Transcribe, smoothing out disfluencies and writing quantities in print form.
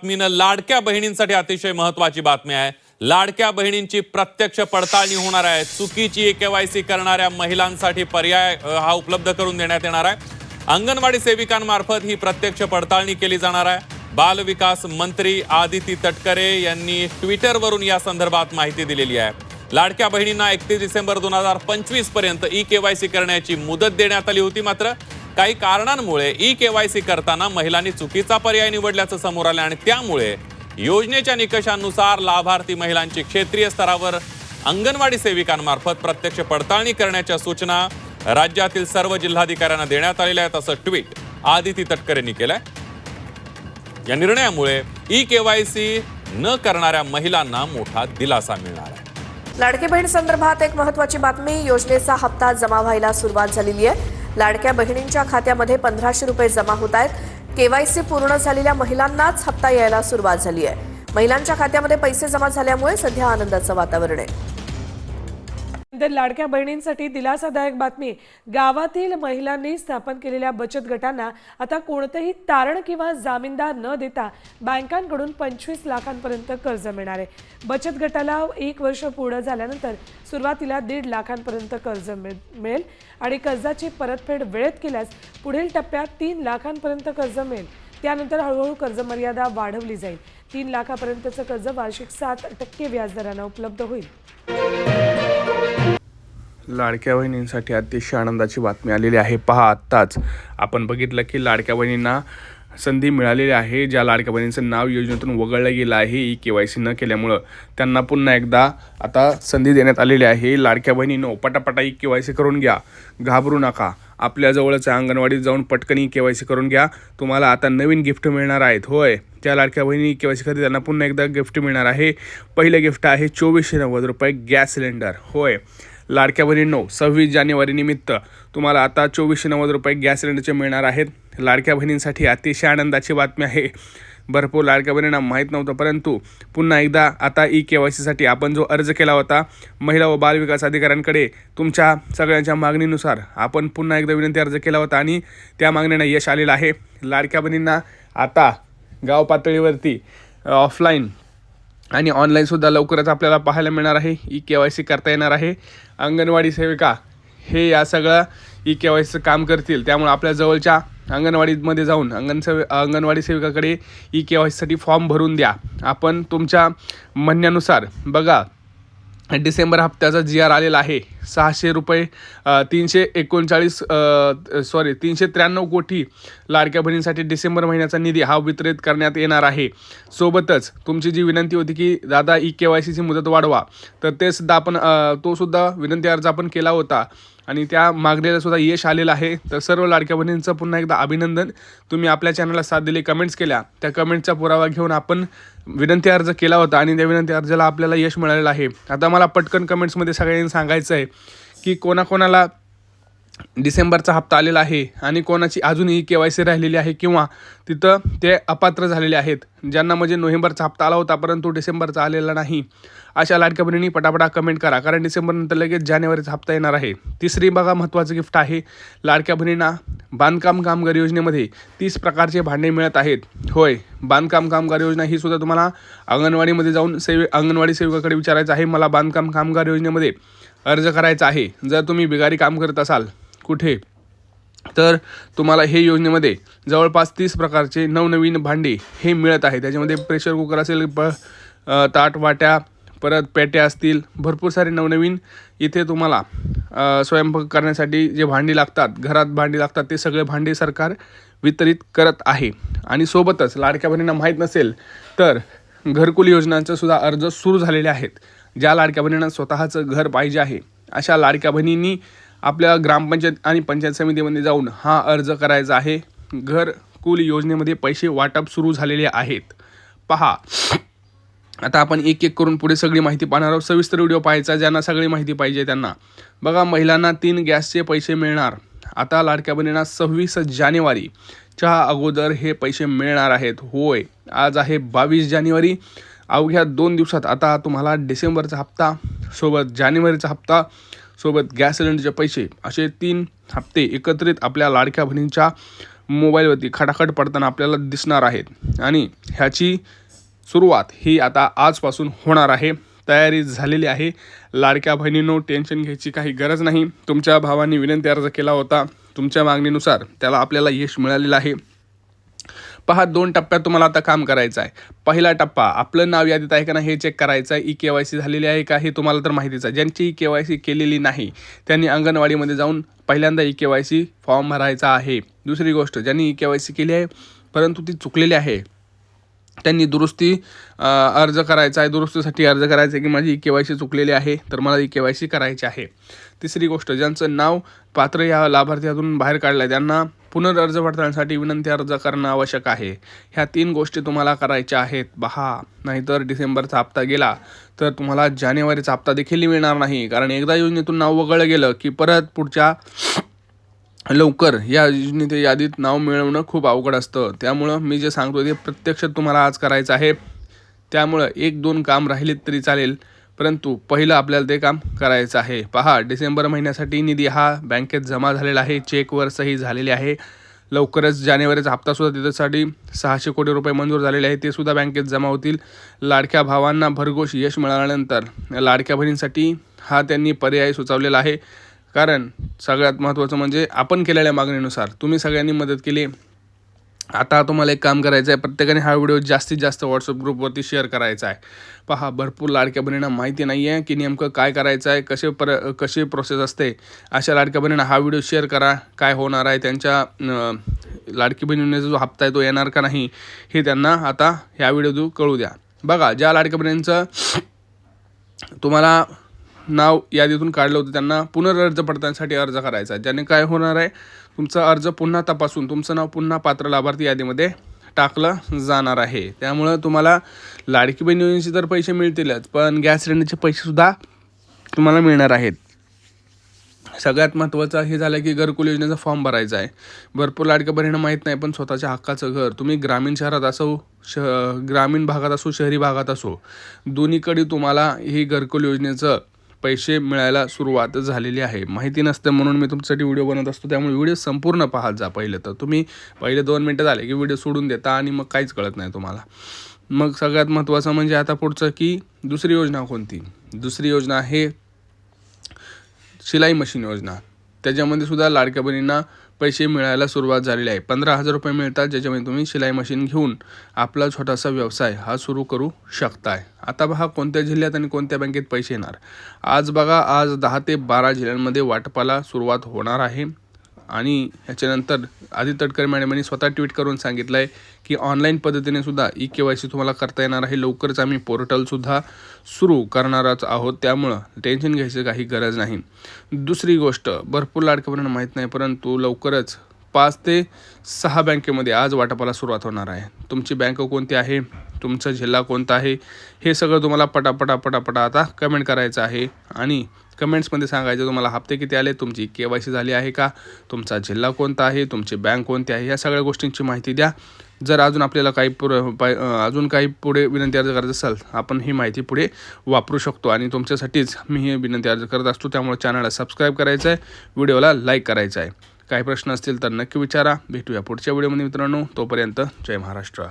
बातमीनं लाडक्या बहिणींसाठी अतिशय महत्त्वाची बातमी आहे। लाडक्या बहिणींची प्रत्यक्ष पडताळणी होणार आहे। चुकीची ई-केवायसी करणाऱ्या महिलांसाठी पर्याय हा उपलब्ध करून देण्यात येणार आहे। अंगणवाडी सेविकांमार्फत ही प्रत्यक्ष पडताळणी केली जाणार आहे। बाल विकास मंत्री आदिती तटकरे यांनी ट्विटरवरून या संदर्भात माहिती दिलेली आहे। लाडक्या बहिणींना 31 डिसेंबर 2025 पर्यंत ई-केवायसी करण्याची मुदत देण्यात आली होती, मात्र काही कारणांमुळे ई-केवायसी करताना महिलांनी चुकीचा पर्याय निवडल्याचं समोर आलं आणि त्यामुळे योजनेच्या निकषांनुसार लाभार्थी महिलांची क्षेत्रीय स्तरावर अंगणवाडी सेविकांमार्फत प्रत्यक्ष पडताळणी करण्याच्या सूचना राज्यातील सर्व जिल्हाधिकाऱ्यांना देण्यात आलेल्या आहेत, असं ट्विट आदिती तटकरेंनी केलंय। या निर्णयामुळे ई-केवायसी न करणाऱ्या महिलांना मोठा दिलासा मिळणार आहे। लाडकी बहीण संदर्भात एक महत्त्वाची बातमी, योजनेचा हप्ता जमा व्हायला सुरुवात झालेली आहे। लाडक्या बहिणींच्या खात्यामध्ये 1500 रुपये जमा होत आहेत। केवायसी पूर्ण झालेल्या महिलांनाच हप्ता यायला सुरुवात झाली आहे। महिलांच्या खात्यामध्ये पैसे जमा झाल्यामुळे सध्या आनंदाचं वातावरण आहे। लाडक्या बहिणींसाठी दिलासादायक बातमी, गावातील महिलांनी स्थापन केलेल्या बचत गटांना आता कोणतेही तारण किंवा जामीनदार न देता बँकांकडून 25 लाखांपर्यंत कर्ज मिळणार आहे। बचत गटाला 1 वर्ष पूर्ण झाल्यानंतर सुरुवातीला 1.5 लाखांपर्यंत कर्ज मिळेल आणि कर्जाची परतफेड वेळेत केल्यास पुढील टप्प्यात 3 लाखांपर्यंत कर्ज मिळेल। त्यानंतर हळूहळू कर्ज मर्यादा वाढवली जाईल। 3 लाखापर्यंतचं कर्ज वार्षिक 7% व्याजदराने उपलब्ध होईल। लाडक्या बहिणींसाठी अतिशय आनंदाची बातमी आलेली आहे। पहा, आत्ताच आपण बघितलं की लाडक्या बहिणींना संधी मिळालेली आहे। ज्या लाडक्या बहिणींचं नाव योजनेतून वगळलं गेलं आहे ई-केवायसी न केल्यामुळं, त्यांना पुन्हा एकदा आता संधी देण्यात आलेली आहे। लाडक्या बहिणींनो, पटापटा ई-केवायसी करून घ्या, घाबरू नका। आपल्या जवळच अंगणवाडीत जाऊन पटकन ई-केवायसी करून घ्या। तुम्हाला आता नवीन गिफ्ट मिळणार आहेत। होय, त्या लाडक्या बहिणी ई-केवायसी करते त्यांना पुन्हा एकदा गिफ्ट मिळणार आहे। पहिलं गिफ्ट आहे 2490 रुपये गॅस सिलेंडर। होय लाडक्या बहिणींनो, 26 जानेवारी निमित्त तुम्हाला आता 2490 रुपये गॅस सिलेंडरचे मिळणार आहेत। लाडक्या बहिणींसाठी अतिशय आनंदाची बातमी आहे। भरपूर लाडक्या बहिणींना माहीत नव्हतं, परंतु पुन्हा एकदा आता ई-केवायसीसाठी आपण जो अर्ज केला होता महिला व बाल विकास अधिकाऱ्यांकडे, तुमच्या सगळ्यांच्या मागणीनुसार आपण पुन्हा एकदा विनंती अर्ज केला होता आणि त्या मागणीला यश आलेलं आहे। लाडक्या बहिणींना आता गाव पातळीवरती ऑफलाईन आणि ऑनलाईनसुद्धा लवकरच आपल्याला पाहायला मिळणार आहे। ई-केवायसी करता येणार आहे। अंगणवाडी सेविका हे या सगळं ई-केवायसीचं काम करतील, त्यामुळे आपल्या जवळच्या अंगणवाडीमध्ये जाऊन अंगणवाडी सेविकाकडे ई-केवायसीसाठी फॉर्म भरून द्या। आपण तुमच्या म्हणण्यानुसार बघा, डिसेंबर हप्त्याचा GR आलेला आहे। 600 रुपये 393 कोटी लाडक्या बहिणींसाठी डिसेंबर महिन्याचा निधी हा वितरित करण्यात येणार आहे। सोबतच तुमची जी विनंती होती की दादा ई-केवायसीची मुदत वाढवा, तर ते सुद्धा आपण तो सुद्धा विनंती अर्ज आपण केला होता आणि त्या मागणीला सुद्धा यश आलेलं आहे। तर सर्व लाडक्या बहिणींचं पुन्हा एकदा अभिनंदन। तुम्ही आपल्या चॅनलला साथ दिली, कमेंट्स केल्या, त्या कमेंटचा पुरावा घेऊन आपण विनंती अर्ज केला होता आणि त्या विनंती अर्जाला आपल्याला यश मिळालेलं आहे। आता मला पटकन कमेंट्समध्ये सगळ्यांनी सांगायचं आहे की कोणाकोणाला डिसेंबरचा हप्ता आलेला आहे आणि कोणाची अजूनही केवायसी राहिलेली आहे किंवा तिथं ते अपात्र झालेले आहेत, ज्यांना म्हणजे नोव्हेंबरचा हप्ता आला होता परंतु डिसेंबरचा आलेला नाही। अशा लाडक्या बहिणींनी पटापटा कमेंट करा, कारण डिसेंबरनंतर लगेच जानेवारीचा हप्ता येणार आहे। तिसरी बघा महत्त्वाचं गिफ्ट आहे, लाडक्या बहिणींना बांधकाम कामगार योजनेमध्ये 30 प्रकारचे भांडे मिळत आहेत। होय, बांधकाम कामगार योजना ही सुद्धा तुम्हाला अंगणवाडीमध्ये जाऊन अंगणवाडी सेविकाकडे विचारायचं आहे, मला बांधकाम कामगार योजनेमध्ये अर्ज करायचा आहे। जर तुम्ही बिगारी काम करत असाल कुठे, तर तुम्हाला हे योजनेमध्ये जवळपास 30 प्रकारचे नवनवीन भांडे हे मिळत आहे। त्याच्यामध्ये प्रेशर कुकर असेल, ताट वाट्या, परत पेट्या असतील, भरपूर सारे नवनवीन इथे तुम्हाला स्वयंपाक करण्यासाठी जे भांडी लागतात, घरात भांडी लागतात, ते सगळे भांडे सरकार वितरित करत आहे। आणि सोबतच लाडक्या बहिणींना माहीत नसेल तर घरकुल योजनांचे सुद्धा अर्ज सुरू झालेले आहेत। ज्या लाडक्या बहिणींना स्वतःचं घर पाहिजे आहे, अशा लाडक्या बहिणींनी आपल्या ग्रामपंचायत आणि पंचायत समितीमध्ये जाऊन हा अर्ज करायचा आहे। घरकुल योजनेमध्ये पैसे वाटप सुरू झालेले आहेत। पहा, आता आपण एक एक करून पुढे सगळी माहिती पाहणार आहोत। सविस्तर व्हिडिओ पाहायचा, ज्यांना सगळी माहिती पाहिजे त्यांना। बघा, महिलांना 3 गॅसचे पैसे मिळणार। आता लाडक्या बहिणींना 26 जानेवारीच्या अगोदर हे पैसे मिळणार आहेत। होय, आज आहे 22 जानेवारी। अवघ्या 2 दिवसात आता तुम्हाला डिसेंबरचा हप्ता सोबत जानेवारीचा हप्ता सोबत गॅस सिलेंडरचे पैसे असे 3 हप्ते एकत्रित आपल्या लाडक्या बहिणींच्या मोबाईलवरती खटाखट पडताना आपल्याला दिसणार आहेत आणि ह्याची सुरुवात ही आता आजपासून होणार आहे. तयारी झालेली आहे. लाडक्या बहिणींनो, टेन्शन घ्यायची काही गरज नाही. तुमच्या भावाने विनंती अर्ज केला होता, तुमच्या मागणीनुसार त्याला आपल्याला यश मिळालेलं आहे. पहा, 2 टप्प्यात तुम्हाला आता काम करायचं आहे. पहिला टप्पा, आपलं नाव यादीत आहे का नाही हे चेक करायचं आहे. EKYC झालेली आहे का हे तुम्हाला तर माहितीच आहे. ज्यांची EKYC केलेली नाही त्यांनी अंगणवाडीमध्ये जाऊन पहिल्यांदा EKYC फॉर्म भरायचा आहे. दुसरी गोष्ट, ज्यांनी EKYC केली आहे परंतु ती चुकलेली आहे त्यांनी दुरुस्ती अर्ज करायचा आहे. दुरुस्तीसाठी अर्ज करायचा आहे की माझी EKYC चुकलेली आहे तर मला EKYC करायची आहे. तिसरी गोष्ट, ज्यांचं नाव पात्र या लाभार्थ्यातून बाहेर काढलं आहे त्यांना पुनर्अर्ज पडताळण्यासाठी विनंती अर्ज करणं आवश्यक आहे. ह्या 3 गोष्टी तुम्हाला करायच्या आहेत. पहा, नाहीतर डिसेंबरचा हप्ता गेला तर तुम्हाला जानेवारीचा हप्ता देखील मिळणार नाही. कारण एकदा योजनेतून नाव वगळलं गेलं की परत पुढच्या लवकर या योजनेच्या यादीत नाव मिळवणं खूप अवघड असतं. त्यामुळं मी जे सांगतो ते प्रत्यक्ष तुम्हाला आज करायचं आहे. त्यामुळं 1-2 काम राहिलेत तरी चालेल, परंतु पहिलं आपल्याला ते काम करायचं आहे. पहा, डिसेंबर महिन्यासाठी निधी हा बँकेत जमा झालेला आहे. चेकवर सही झालेली आहे. लवकरच जानेवारीचा हप्तासुद्धा त्याच्यासाठी 600 कोटी रुपये मंजूर झालेले आहे. ते सुद्धा बँकेत जमा होतील. लाडक्या भावांना भरघोस यश मिळाल्यानंतर लाडक्या बहिणींसाठी हा त्यांनी पर्याय सुचवलेला आहे. कारण सगळ्यात महत्त्वाचं म्हणजे आपण केलेल्या मागणीनुसार तुम्ही सगळ्यांनी मदत केली. आता तुम्हाला एक काम करायचं आहे, प्रत्येकाने हा व्हिडिओ जास्तीत जास्त व्हॉट्सअप ग्रुपवरती शेअर करायचा आहे. पहा, भरपूर लाडक्या बहिणींना माहिती नाही आहे की नेमकं काय करायचं आहे, कशी प्रोसेस असते. अशा लाडक्या बहिणींना हा व्हिडिओ शेअर करा. काय होणार आहे, त्यांच्या लाडकी बहिणींचा जो हप्ता आहे तो येणार का नाही हे त्यांना आता ह्या व्हिडिओ कळू द्या. बघा, ज्या लाडक्या बहिणींचं तुम्हाला नाव यादीतून काढलं होतं त्यांना पुनर्अर्ज पडताळण्यासाठी अर्ज करायचा. ज्याने काय होणार आहे, तुमचा अर्ज पुन्हा तपासून तुमचं नाव पुन्हा पात्र लाभार्थी यादीमध्ये टाकलं जाणार आहे. त्यामुळं तुम्हाला लाडकी बहीण योजनेचे तर पैसे मिळतीलच, पण गॅस सिलेंडरचे पैसेसुद्धा तुम्हाला मिळणार आहेत. सगळ्यात महत्त्वाचं हे झालं की घरकुल योजनेचा फॉर्म भरायचा आहे. भरपूर लाडक्या बहिणींना माहीत नाही, पण स्वतःच्या हक्काचं घर तुम्ही ग्रामीण शहरात असो, ग्रामीण भागात असो, शहरी भागात असो, दोन्हीकडे तुम्हाला ही घरकुल योजनेचं पैसे मिळायला सुरुवात झालेली आहे. माहिती नसतं म्हणून मी तुमच्यासाठी व्हिडिओ बनवत असतो. त्यामुळे व्हिडिओ संपूर्ण पाहत जा. तुम्ही पहिले 2 मिनटं झाले की व्हिडिओ सोडून देता आणि मग काहीच कळत नाही तुम्हाला. मग सगळ्यात महत्त्वाचं म्हणजे आता पुढचं की दुसरी योजना कोणती. दुसरी योजना आहे शिलाई मशीन योजना. त्याच्यामध्ये सुद्धा लाडक्या बहिणींना पैसे मिळायला सुरुवात झालेली आहे. 15,000 रुपये मिळतात, ज्याच्यामध्ये तुम्ही शिलाई मशीन घेऊन आपला छोटासा व्यवसाय हा सुरू करू शकताय. आता बघा कोणत्या जिल्ह्यात आणि कोणत्या बँकेत पैसे येणार. आज 10 ते 12 जिल्ह्यांमध्ये वाटपाला सुरुवात होणार आहे. आणि ह्याच्यानंतर आदित्य तटकरे मॅडमांनी स्वतः ट्विट करून सांगितलं आहे की ऑनलाईन पद्धतीने सुद्धा EKYC तुम्हाला करता येणार आहे. लवकरच आम्ही पोर्टलसुद्धा सुरू करणारच आहोत. त्यामुळं टेन्शन घ्यायची काही गरज नाही. दुसरी गोष्ट, भरपूर लाडक्या बहिणींना माहीत नाही, परंतु लवकरच 5 ते 6 बँकेमध्ये आज वाटपाला सुरुवात होणार आहे. तुमची बँक कोणती आहे, तुमचा जिल्हा कोणता आहे, हे सगळं तुम्हाला पटापटा आता कमेंट करायचं आहे. आणि कमेंट्समध्ये सांगायचं तुम्हाला हप्ते किती आले, तुमची KYC झाली आहे का, तुमचा जिल्हा कोणता आहे, तुमची बँक कोणती आहे, या सगळ्या गोष्टींची माहिती द्या. जर अजून आपल्याला काही पुढे विनंती अर्ज करायचं असेल, आपण ही माहिती पुढे वापरू शकतो. आणि तुमच्यासाठीच मी ही विनंती अर्ज करत असतो. त्यामुळे चॅनलला सबस्क्राईब करायचं आहे, व्हिडिओला लाईक करायचं आहे. काही प्रश्न असतील तर नक्की विचारा. भेटूया पुढच्या व्हिडिओमध्ये मित्रांनो. तोपर्यंत जय महाराष्ट्र.